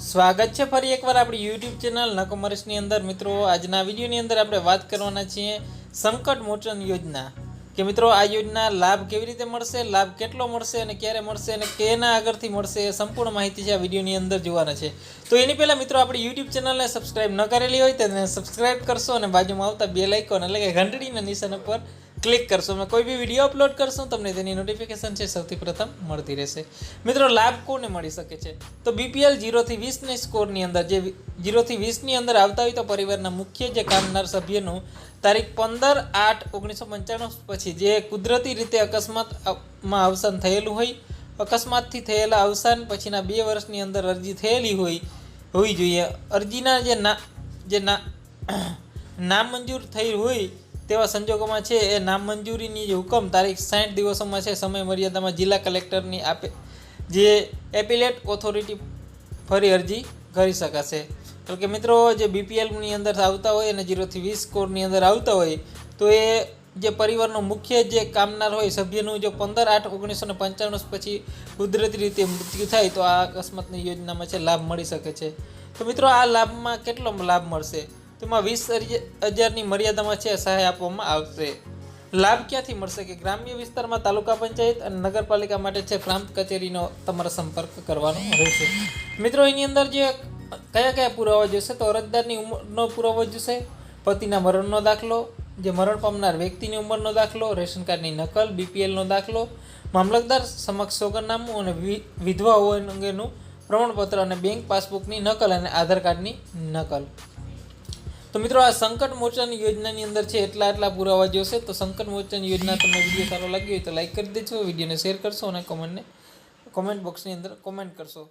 સ્વાગત છે ફરી એકવાર આપણી યુટ્યુબ ચેનલ નકોમર્સની અંદર। મિત્રો આજના વિડીયોની અંદર આપણે વાત કરવાના છીએ સંકટ મોચન યોજના કે મિત્રો આ યોજના લાભ કેવી રીતે મળશે, લાભ કેટલો મળશે અને ક્યારે મળશે અને કેના આગળથી મળશે એ સંપૂર્ણ માહિતી છે આ વિડીયોની અંદર જોવાના છે। તો એની પહેલાં મિત્રો આપણી યુટ્યુબ ચેનલને સબસ્ક્રાઇબ ન કરેલી હોય તો તેને સબસ્ક્રાઇબ કરશો અને બાજુમાં આવતા બેલ આઇકોન એટલે કે ઘંટડીના નિશાન ઉપર ક્લિક કરશો। મેં કોઈ બી વિડીયો અપલોડ કરશું તમને તેની નોટિફિકેશન છે સૌથી પ્રથમ મળતી રહેશે। મિત્રો લાભ કોને મળી શકે છે તો બીપીએલ 0 થી 20ની સ્કોરની અંદર જે 0 થી 20ની અંદર આવતા હોય તો પરિવારના મુખ્ય જે કામદાર સભ્યનું તારીખ 15/8/1995 પછી જે કુદરતી રીતે અકસ્માતમાં અવસાન થયેલું હોય, અકસ્માતથી થયેલા અવસાન પછીના 2 વર્ષની અંદર અરજી થયેલી હોવી જોઈએ। અરજીના જે નામંજૂર થઈ હોય તેવા સંજોગોમાં છે એ નામંજૂરીની જે હુકમ તારીખ 60 દિવસોમાં છે સમય મર્યાદામાં જિલ્લા કલેક્ટરની જે એપિલેટ ઓથોરિટી ફરી અરજી કરી શકાશે। તો કે મિત્રો જે બીપીએલની અંદર આવતા હોય અને 0 થી 20 સ્કોરની અંદર આવતા હોય તો એ જે પરિવારનો મુખ્ય જે કામદાર હોય સભ્યનું જો 15/8/1995 પછી કુદરતી રીતે મૃત્યુ થાય તો આ અકસ્માતની યોજનામાં છે લાભ મળી શકે છે। તો મિત્રો આ લાભમાં કેટલો લાભ મળશે તેમાં 20,000ની મર્યાદામાં છે સહાય આપવામાં આવશે। લાભ ક્યાંથી મળશે કે ગ્રામ્ય વિસ્તારમાં તાલુકા પંચાયત અને નગરપાલિકા માટે છે પ્રાંત કચેરીનો તમારે સંપર્ક કરવાનો રહેશે। મિત્રો એની અંદર જે કયા પુરાવા જોશે તો અરજદારની ઉંમરનો પુરાવો જોશે, પતિના મરણનો દાખલો, જે મરણ પામનાર વ્યક્તિની ઉંમરનો દાખલો, રેશન કાર્ડની નકલ, બીપીએલનો દાખલો, મામલતદાર સમક્ષ સોગંદનામું અને વિધવા હોવા અંગેનું પ્રમાણપત્ર અને બેંક પાસબુકની નકલ અને આધાર કાર્ડની નકલ। તો મિત્રો આ સંકટ મોચન યોજનાની અંદર છે એટલા પુરાવા જોશે। તો સંકટ મોચન યોજના તમને વિડીયો સારો લાગ્યો હોય તો લાઈક કરી દેજો, વિડીયોને શેર કરશો અને કોમેન્ટ બોક્સની અંદર કોમેન્ટ કરશો।